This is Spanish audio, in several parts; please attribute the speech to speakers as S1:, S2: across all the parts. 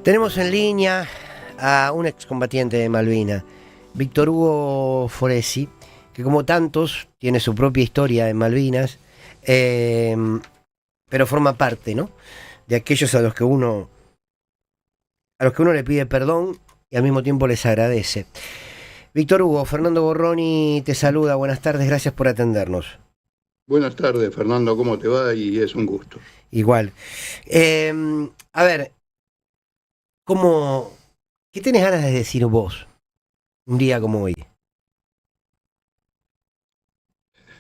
S1: Tenemos en línea a un excombatiente de Malvinas, Víctor Hugo Foresi, que como tantos tiene su propia historia en Malvinas, pero forma parte, ¿no?, de aquellos a los que uno le pide perdón y al mismo tiempo les agradece. Víctor Hugo, Fernando Borroni te saluda, buenas tardes, gracias por atendernos.
S2: Buenas tardes, Fernando, ¿cómo te va? Y es un gusto.
S1: Igual. A ver, ¿qué tenés ganas de decir vos un día como hoy?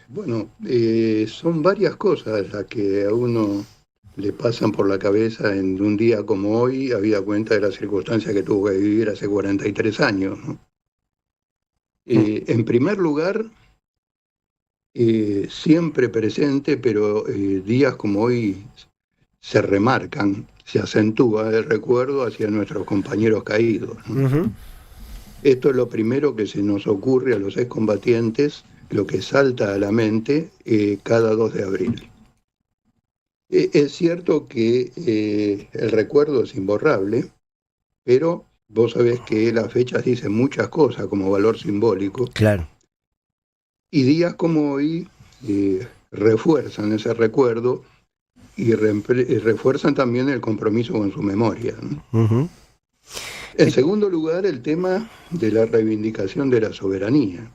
S2: Bueno, son varias cosas las que a uno le pasan por la cabeza en un día como hoy, habida cuenta de las circunstancias que tuvo que vivir hace 43 años, ¿no? En primer lugar, siempre presente, pero días como hoy se remarcan, se acentúa el recuerdo hacia nuestros compañeros caídos, ¿no?
S1: Uh-huh.
S2: Esto es lo primero que se nos ocurre a los excombatientes, lo que salta a la mente cada 2 de abril. Es cierto que el recuerdo es imborrable, pero vos sabés que las fechas dicen muchas cosas como valor simbólico.
S1: Claro.
S2: Y días como hoy refuerzan ese recuerdo y refuerzan también el compromiso con su memoria, ¿no?
S1: Uh-huh.
S2: En segundo lugar, el tema de la reivindicación de la soberanía.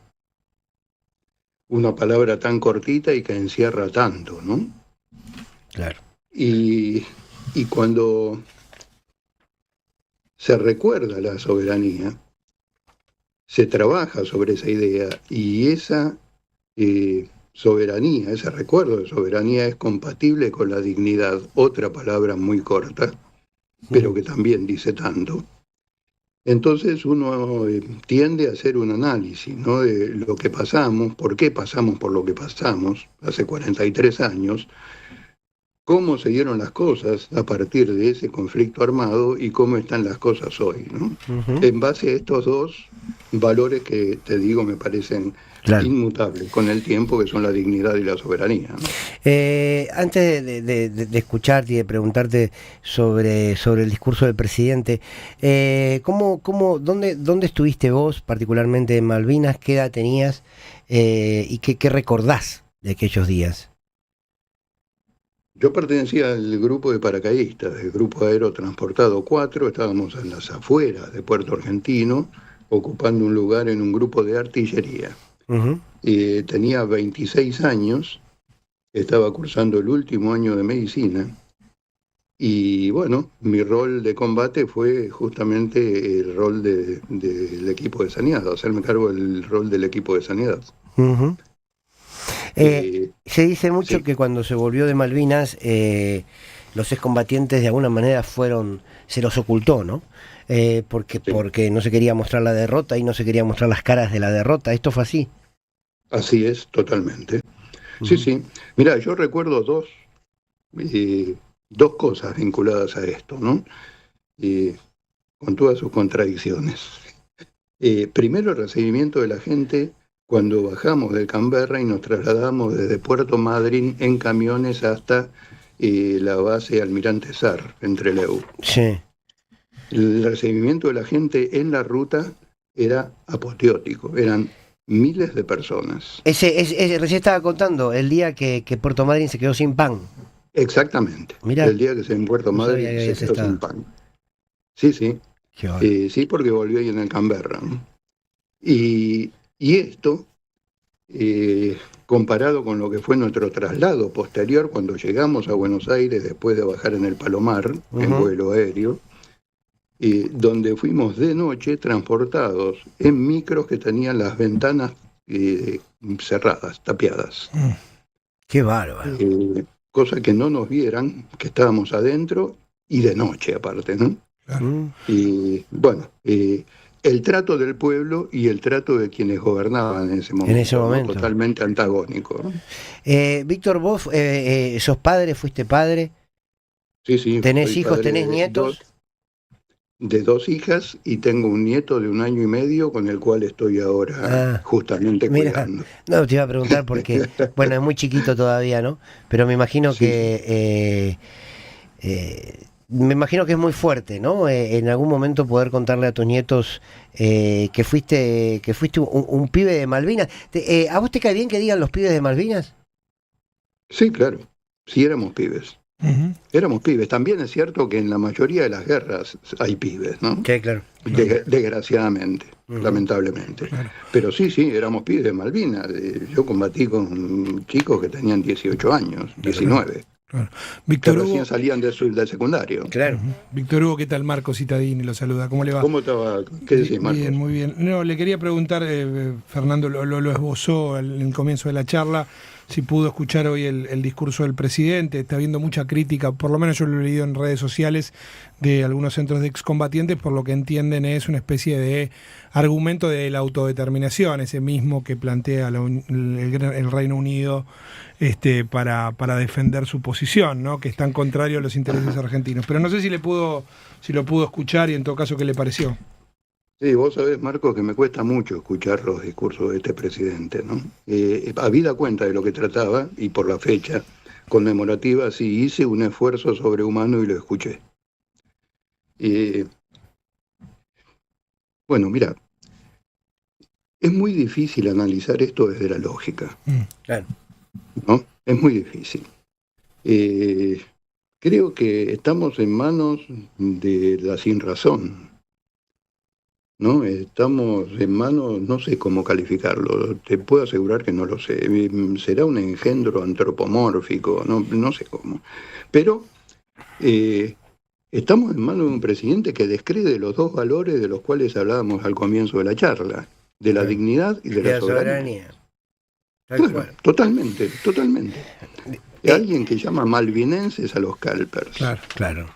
S2: Una palabra tan cortita y que encierra tanto, ¿no?
S1: Claro.
S2: Y cuando se recuerda la soberanía, se trabaja sobre esa idea y esa soberanía, ese recuerdo de soberanía es compatible con la dignidad, otra palabra muy corta, pero que también dice tanto. Entonces uno tiende a hacer un análisis, ¿no?, de lo que pasamos, por qué pasamos por lo que pasamos hace 43 años, cómo se dieron las cosas a partir de ese conflicto armado y cómo están las cosas hoy, ¿no?
S1: Uh-huh.
S2: En base a estos dos valores que, te digo, me parecen inmutables con el tiempo, que son la dignidad y la soberanía, ¿no?
S1: Antes de escucharte y de preguntarte sobre el discurso del presidente, ¿dónde estuviste vos, particularmente en Malvinas? ¿Qué edad tenías y qué recordás de aquellos días?
S2: Yo pertenecía al grupo de paracaidistas, del grupo aerotransportado 4, estábamos en las afueras de Puerto Argentino, ocupando un lugar en un grupo de artillería.
S1: Uh-huh.
S2: Tenía 26 años, estaba cursando el último año de medicina, y bueno, mi rol de combate fue justamente el rol del equipo de sanidad, hacerme cargo del rol del equipo de sanidad.
S1: Uh-huh. Se dice mucho
S2: Sí.
S1: que cuando se volvió de Malvinas, los excombatientes de alguna manera se los ocultó, ¿no?
S2: Sí.
S1: Porque no se quería mostrar la derrota y no se quería mostrar las caras de la derrota. ¿Esto fue así?
S2: Así es, totalmente.
S1: Uh-huh.
S2: Sí, sí. Mirá, yo recuerdo dos cosas vinculadas a esto, ¿no? Con todas sus contradicciones. Primero, el recibimiento de la gente cuando bajamos del Canberra y nos trasladamos desde Puerto Madryn en camiones hasta la base Almirante Sarr, en Trelew.
S1: Sí.
S2: El recibimiento de la gente en la ruta era apoteótico, eran miles de personas.
S1: Recién estaba contando el día que Puerto Madryn se quedó sin pan.
S2: Exactamente.
S1: Mirá,
S2: El día que en Puerto
S1: no sabía
S2: Madryn
S1: que
S2: se
S1: habías
S2: quedó sin
S1: estado.
S2: pan. Sí, sí. Sí, porque volvió ahí en el Canberra, ¿no? Y esto, comparado con lo que fue nuestro traslado posterior cuando llegamos a Buenos Aires después de bajar en el Palomar,
S1: Uh-huh,
S2: en vuelo aéreo, donde fuimos de noche transportados en micros que tenían las ventanas cerradas, tapiadas.
S1: Qué bárbaro.
S2: Cosa que no nos vieran, que estábamos adentro y de noche aparte, ¿no?
S1: Claro.
S2: Y bueno, el trato del pueblo y el trato de quienes gobernaban en ese momento, ¿no? Totalmente antagónico, ¿no?
S1: Víctor, vos sos padre, fuiste padre.
S2: Sí,
S1: ¿Tenés
S2: soy
S1: hijos,
S2: padre
S1: tenés nietos?
S2: de dos hijas y tengo un nieto de 1 año y medio con el cual estoy ahora justamente
S1: Mira,
S2: cuidando.
S1: no te iba a preguntar porque, es muy chiquito todavía, ¿no? Pero me imagino
S2: Sí.
S1: que me imagino que es muy fuerte, ¿no? En algún momento poder contarle a tus nietos que fuiste un pibe de Malvinas. ¿A vos te cae bien que digan los pibes de Malvinas?
S2: Sí, claro, sí éramos pibes.
S3: Ujú.
S2: Éramos pibes. También es cierto que en la mayoría de las guerras hay pibes, ¿no?
S1: Sí, claro.
S2: Desgraciadamente, lamentablemente.
S3: Claro.
S2: Pero sí, éramos pibes de Malvinas. Yo combatí con chicos que tenían 18 años, 19,
S3: Claro.
S2: que
S3: Víctor Hugo,
S2: recién salían del secundario.
S1: Claro.
S3: Ujú. Víctor Hugo, ¿qué tal? Marco Citadini lo saluda. ¿Cómo le va?
S2: ¿Cómo estaba? ¿Qué decís, Marcos?
S3: Bien, muy bien. No, le quería preguntar, Fernando lo esbozó en el comienzo de la charla, si pudo escuchar hoy el discurso del presidente. Está habiendo mucha crítica, por lo menos yo lo he leído en redes sociales, de algunos centros de excombatientes, por lo que entienden es una especie de argumento de la autodeterminación, ese mismo que plantea el Reino Unido para defender su posición, ¿no? Que es tan contrario a los intereses argentinos. Pero no sé si lo pudo escuchar y en todo caso qué le pareció.
S2: Sí, vos sabés, Marcos, que me cuesta mucho escuchar los discursos de este presidente, ¿no? Habida cuenta de lo que trataba, y por la fecha conmemorativa, sí hice un esfuerzo sobrehumano y lo escuché. Bueno, mira, es muy difícil analizar esto desde la lógica,
S1: Claro.
S2: ¿no? Es muy difícil. Creo que estamos en manos de la sinrazón, ¿no? Estamos en manos, no sé cómo calificarlo, te puedo asegurar que no lo sé. Será un engendro antropomórfico, no sé cómo. Pero estamos en manos de un presidente que descree los dos valores de los cuales hablábamos al comienzo de la charla, de la dignidad y de la soberanía.
S1: Tal
S2: Claro,
S1: cual.
S2: totalmente. Alguien que llama malvinenses a los calpers.
S1: Claro.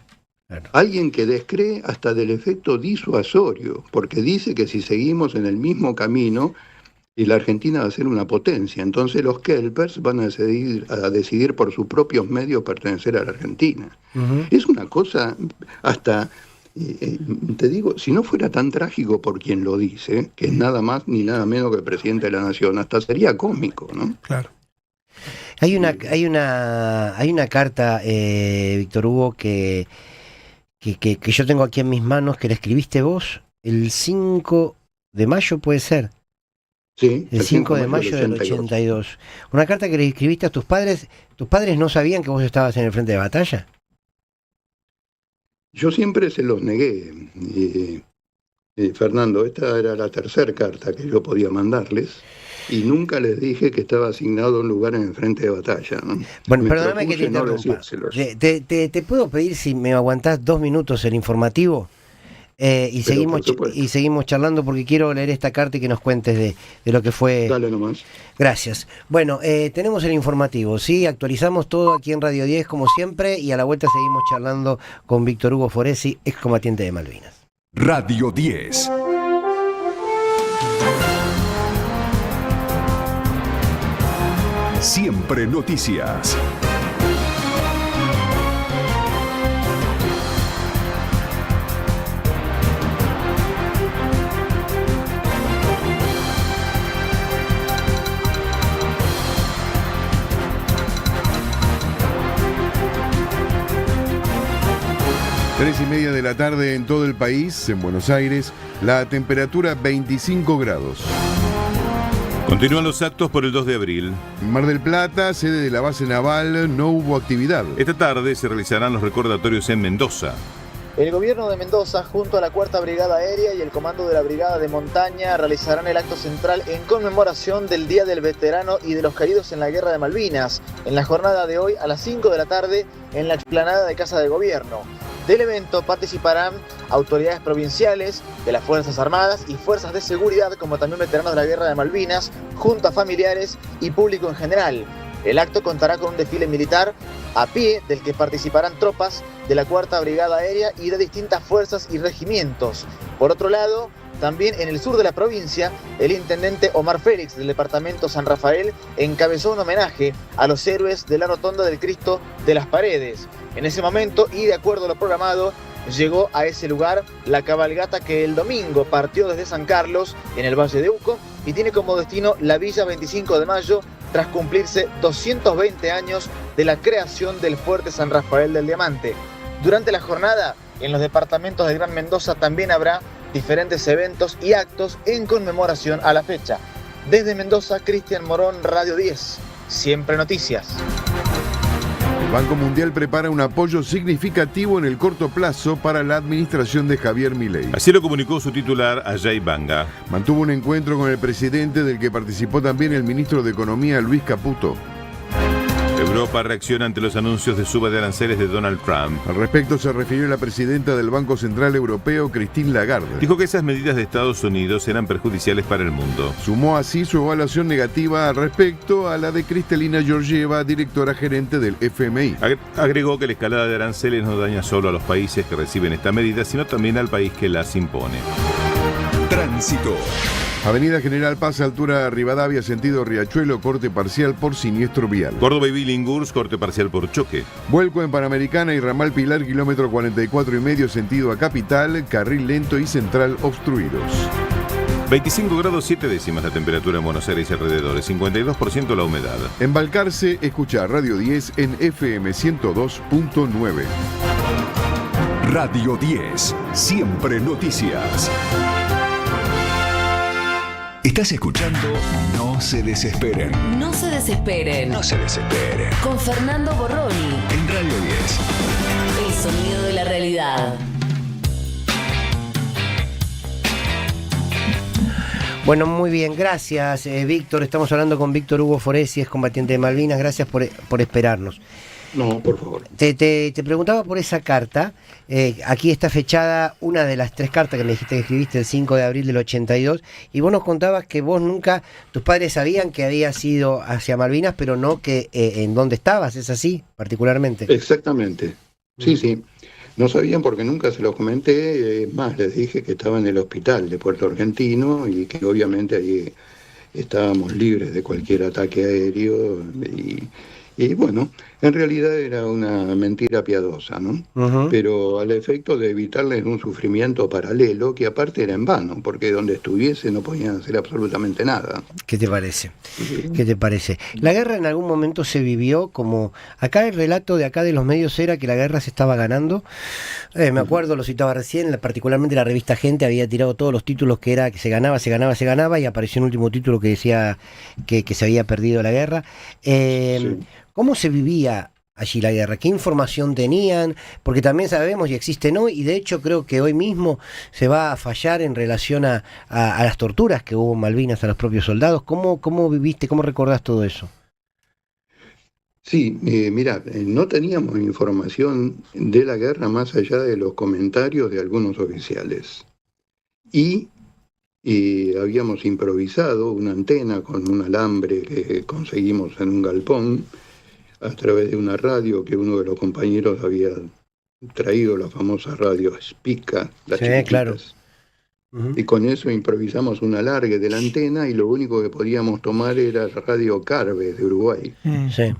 S2: Alguien que descree hasta del efecto disuasorio, porque dice que si seguimos en el mismo camino, y la Argentina va a ser una potencia, entonces los kelpers van a decidir por sus propios medios pertenecer a la Argentina.
S1: Ujú.
S2: Es una cosa, hasta, te digo, si no fuera tan trágico por quien lo dice, que es nada más ni nada menos que el presidente de la Nación, hasta sería cómico, ¿no?
S3: Claro.
S1: Hay una carta, Víctor Hugo, que yo tengo aquí en mis manos, que la escribiste vos el 5 de mayo, puede ser.
S2: Sí,
S1: El 5 de mayo del 82. Una carta que le escribiste a tus padres. ¿Tus padres no sabían que vos estabas en el frente de batalla?
S2: Yo siempre se los negué. Fernando, esta era la tercera carta que yo podía mandarles y nunca les dije que estaba asignado un lugar en el frente de batalla, ¿no?
S1: Bueno,
S2: Me
S1: perdóname que te
S2: propuse no
S1: interrumpa.
S2: decírselos.
S1: ¿Te puedo pedir si me aguantás 2 minutos el informativo? Y seguimos charlando porque quiero leer esta carta y que nos cuentes de lo que fue.
S2: Dale nomás.
S1: Gracias. Bueno, tenemos el informativo, ¿sí? Actualizamos todo aquí en Radio 10 como siempre y a la vuelta seguimos charlando con Víctor Hugo Foresi, excombatiente de Malvinas.
S4: Radio 10. Siempre noticias.
S5: Tres y media de la tarde en todo el país, en Buenos Aires, la temperatura 25 grados.
S6: Continúan los actos por el 2 de abril.
S5: En Mar del Plata, sede de la base naval, no hubo actividad.
S6: Esta tarde se realizarán los recordatorios en Mendoza.
S7: El gobierno de Mendoza, junto a la 4ª Brigada Aérea y el comando de la Brigada de Montaña, realizarán el acto central en conmemoración del Día del Veterano y de los Caídos en la Guerra de Malvinas, en la jornada de hoy a las 5 de la tarde en la explanada de Casa de Gobierno. Del evento participarán autoridades provinciales, de las Fuerzas Armadas y Fuerzas de Seguridad, como también veteranos de la Guerra de Malvinas, junto a familiares y público en general. El acto contará con un desfile militar a pie del que participarán tropas de la 4ª Brigada Aérea y de distintas fuerzas y regimientos. Por otro lado, también en el sur de la provincia, el intendente Omar Félix del departamento San Rafael encabezó un homenaje a los héroes de la Rotonda del Cristo de las Paredes. En ese momento, y de acuerdo a lo programado, llegó a ese lugar la cabalgata que el domingo partió desde San Carlos, en el Valle de Uco, y tiene como destino la Villa 25 de Mayo, tras cumplirse 220 años de la creación del Fuerte San Rafael del Diamante. Durante la jornada, en los departamentos del Gran Mendoza también habrá diferentes eventos y actos en conmemoración a la fecha. Desde Mendoza, Cristian Morón, Radio 10. Siempre noticias.
S5: El Banco Mundial prepara un apoyo significativo en el corto plazo para la administración de Javier Milei.
S6: Así lo comunicó su titular, Ajay Banga.
S5: Mantuvo un encuentro con el presidente, del que participó también el ministro de Economía, Luis Caputo.
S6: Europa reacciona ante los anuncios de suba de aranceles de Donald Trump.
S5: Al respecto se refirió la presidenta del Banco Central Europeo, Christine Lagarde.
S6: Dijo que esas medidas de Estados Unidos eran perjudiciales para el mundo.
S5: Sumó así su evaluación negativa al respecto a la de Kristalina Georgieva, directora gerente del FMI.
S6: Agregó que la escalada de aranceles no daña solo a los países que reciben esta medida, sino también al país que las impone.
S4: Tránsito.
S5: Avenida General Paz, altura Rivadavia, sentido Riachuelo, corte parcial por siniestro vial.
S6: Córdoba y Billinghurst, corte parcial por choque.
S5: Vuelco en Panamericana y Ramal Pilar, kilómetro 44,5, sentido a Capital, carril lento y central obstruidos.
S6: 25 grados 7 décimas la temperatura en Buenos Aires y alrededores, 52% la humedad.
S5: Embalcarse, escuchar Radio 10 en FM 102.9.
S4: Radio 10. Siempre noticias. Estás escuchando No se desesperen.
S8: No se desesperen.
S4: No se desesperen.
S8: Con Fernando Borroni.
S4: En Radio 10.
S8: El sonido de la realidad.
S1: Bueno, muy bien, gracias Víctor. Estamos hablando con Víctor Hugo Foresi, es combatiente de Malvinas. Gracias por esperarnos.
S2: No, por favor.
S1: Te preguntaba por esa carta. Aquí está fechada una de las 3 cartas que me dijiste que escribiste el 5 de abril del 82, y vos nos contabas que vos nunca, tus padres sabían que habías ido hacia Malvinas, pero no que en dónde estabas. ¿Es así, particularmente?
S2: Exactamente. Sí, sí. No sabían porque nunca se los comenté. Más, les dije que estaba en el hospital de Puerto Argentino y que obviamente allí estábamos libres de cualquier ataque aéreo. Y bueno, en realidad era una mentira piadosa, ¿no?
S1: Uh-huh.
S2: Pero al efecto de evitarles un sufrimiento paralelo que aparte era en vano, porque donde estuviese no podían hacer absolutamente nada.
S1: ¿Qué te parece? ¿Qué te parece? La guerra en algún momento se vivió como... Acá el relato de acá de los medios era que la guerra se estaba ganando. Me acuerdo, lo citaba recién, particularmente la revista Gente había tirado todos los títulos que era que se ganaba, y apareció un último título que decía que se había perdido la guerra.
S2: Sí.
S1: ¿Cómo se vivía allí la guerra? ¿Qué información tenían? Porque también sabemos y existen hoy, y de hecho creo que hoy mismo se va a fallar en relación a las torturas que hubo en Malvinas a los propios soldados. ¿Cómo viviste, cómo recordás todo eso?
S2: Sí, mirá, no teníamos información de la guerra más allá de los comentarios de algunos oficiales. Y habíamos improvisado una antena con un alambre que conseguimos en un galpón a través de una radio que uno de los compañeros había traído, la famosa radio Spica, las chiquititas.
S1: Claro. Uh-huh.
S2: Y con eso improvisamos un alargue de la antena y lo único que podíamos tomar era la radio Carve de Uruguay.
S1: Sí.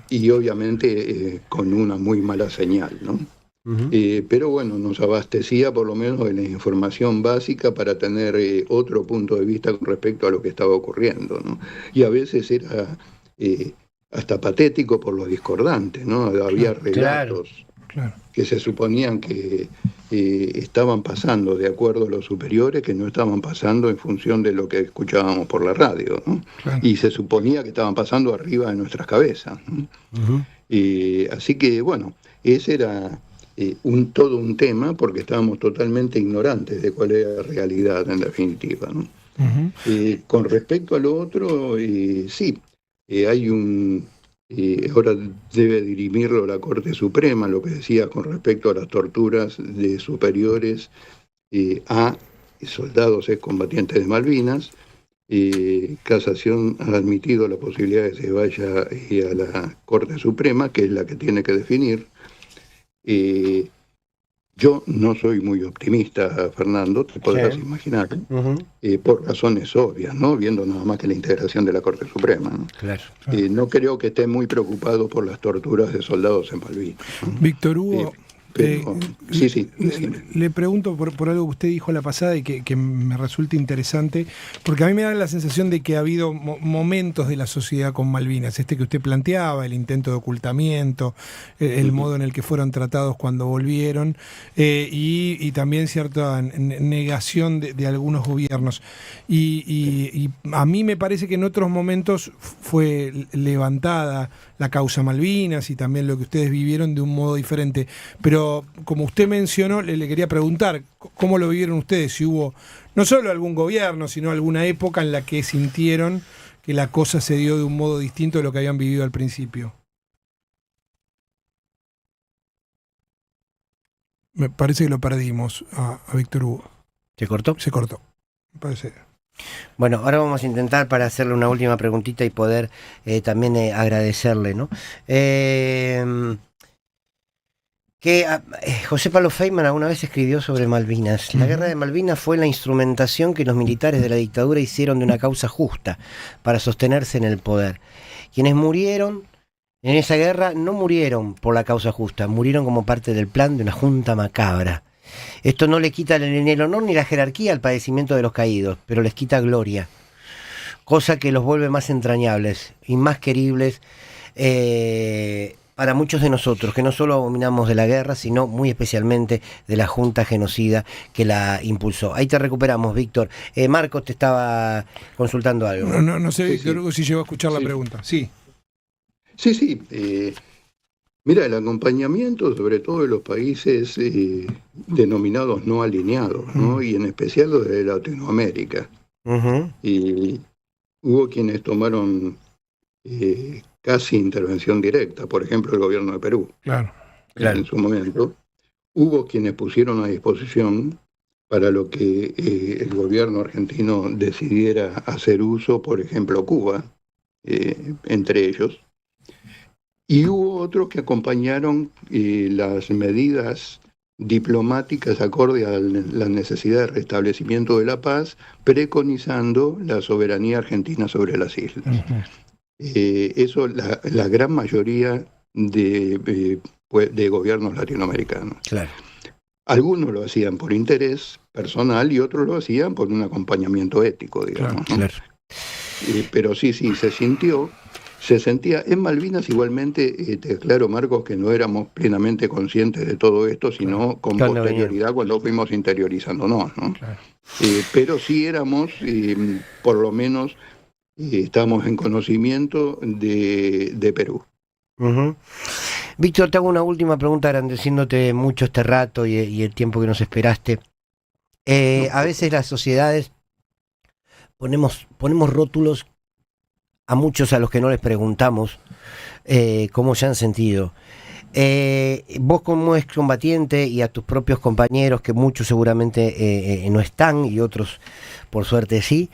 S2: Y obviamente con una muy mala señal, ¿no?
S1: Uh-huh.
S2: Pero bueno, nos abastecía por lo menos de la información básica para tener otro punto de vista con respecto a lo que estaba ocurriendo, ¿no? Y a veces era hasta patético por lo discordante, ¿no? Había relatos que se suponían que estaban pasando de acuerdo a los superiores, que no estaban pasando en función de lo que escuchábamos por la radio, ¿no?
S3: Claro.
S2: Y se suponía que estaban pasando arriba de nuestras cabezas, ¿no?
S1: Uh-huh.
S2: Así que bueno, ese era todo un tema, porque estábamos totalmente ignorantes de cuál era la realidad en definitiva, ¿no?
S3: Uh-huh.
S2: Con respecto a lo otro, sí, hay ahora debe dirimirlo la Corte Suprema, lo que decía con respecto a las torturas de superiores a soldados excombatientes de Malvinas. Casación ha admitido la posibilidad de que se vaya a la Corte Suprema, que es la que tiene que definir. Yo no soy muy optimista, Fernando, te podrás imaginar,
S1: Uh-huh.
S2: por razones obvias, ¿no? Viendo nada más que la integración de la Corte Suprema, ¿no?
S1: Claro.
S2: No creo que esté muy preocupado por las torturas de soldados en Malvinas, ¿no?
S3: Víctor Hugo,
S2: Pero, sí.
S3: Le pregunto por algo que usted dijo la pasada y que me resulta interesante, porque a mí me da la sensación de que ha habido momentos de la sociedad con Malvinas, que usted planteaba, el intento de ocultamiento, el modo en el que fueron tratados cuando volvieron, y también cierta negación de algunos gobiernos. Y a mí me parece que en otros momentos fue levantada la causa Malvinas y también lo que ustedes vivieron de un modo diferente. Pero como usted mencionó, le quería preguntar, ¿cómo lo vivieron ustedes? Si hubo no solo algún gobierno, sino alguna época en la que sintieron que la cosa se dio de un modo distinto de lo que habían vivido al principio. Me parece que lo perdimos a Víctor Hugo.
S1: ¿Se cortó?
S3: Se cortó, me parece.
S1: Bueno, ahora vamos a intentar para hacerle una última preguntita y poder también agradecerle, ¿no? José Pablo Feynman alguna vez escribió sobre Malvinas. La guerra de Malvinas fue la instrumentación que los militares de la dictadura hicieron de una causa justa para sostenerse en el poder. Quienes murieron en esa guerra no murieron por la causa justa, murieron como parte del plan de una junta macabra. Esto no le quita ni el honor ni la jerarquía al padecimiento de los caídos, pero les quita gloria, cosa que los vuelve más entrañables y más queribles para muchos de nosotros, que no solo abominamos de la guerra, sino muy especialmente de la junta genocida que la impulsó. Ahí te recuperamos, Víctor. Marcos te estaba consultando algo.
S3: No sé, Víctor, si llegó a escuchar la pregunta. Sí.
S2: Sí. Mira, el acompañamiento, sobre todo de los países denominados no alineados, ¿no? Y en especial los de Latinoamérica. Y hubo quienes tomaron casi intervención directa, por ejemplo, el gobierno de Perú.
S3: Claro.
S2: En su momento. Hubo quienes pusieron a disposición para lo que el gobierno argentino decidiera hacer uso, por ejemplo, Cuba, entre ellos. Y hubo otros que acompañaron las medidas diplomáticas acorde a la necesidad de restablecimiento de la paz, preconizando la soberanía argentina sobre las islas. Eso la gran mayoría de gobiernos latinoamericanos.
S1: Claro.
S2: Algunos lo hacían por interés personal y otros lo hacían por un acompañamiento ético, digamos.
S1: Claro.
S2: Pero sí, se sentía en Malvinas igualmente, te aclaro, Marcos, que no éramos plenamente conscientes de todo esto, sino con posterioridad cuando fuimos interiorizándonos, ¿no? Claro. Pero sí éramos, por lo menos, estamos en conocimiento de Perú.
S1: Víctor, te hago una última pregunta, agradeciéndote mucho este rato y el tiempo que nos esperaste. A veces las sociedades ponemos rótulos a muchos a los que no les preguntamos cómo se han sentido. Vos como excombatiente y a tus propios compañeros, que muchos seguramente no están y otros por suerte sí,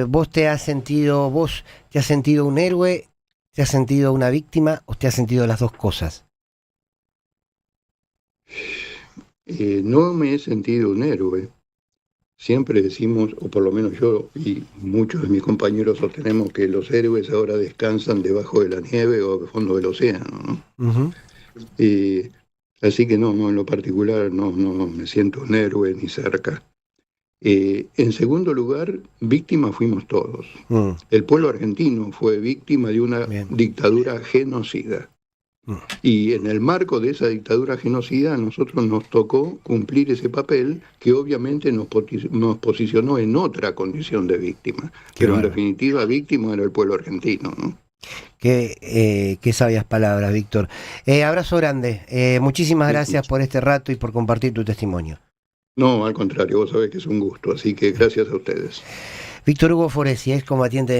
S1: ¿vos te has sentido un héroe, te has sentido una víctima o te has sentido las dos cosas?
S2: No me he sentido un héroe. Siempre decimos, o por lo menos yo y muchos de mis compañeros sostenemos, que los héroes ahora descansan debajo de la nieve o al fondo del océano, ¿no? Así que no, en lo particular no me siento un héroe ni cerca. En segundo lugar, víctimas fuimos todos. El pueblo argentino fue víctima de una dictadura genocida. Y en el marco de esa dictadura genocida a nosotros nos tocó cumplir ese papel que obviamente nos posicionó en otra condición de víctima. Pero en definitiva víctima era el pueblo argentino, ¿no?
S1: Qué sabias palabras, Víctor. Abrazo grande. Muchísimas gracias por este rato y por compartir tu testimonio.
S2: No, al contrario, vos sabés que es un gusto, así que gracias a ustedes.
S1: Víctor Hugo Foresi, excombatiente de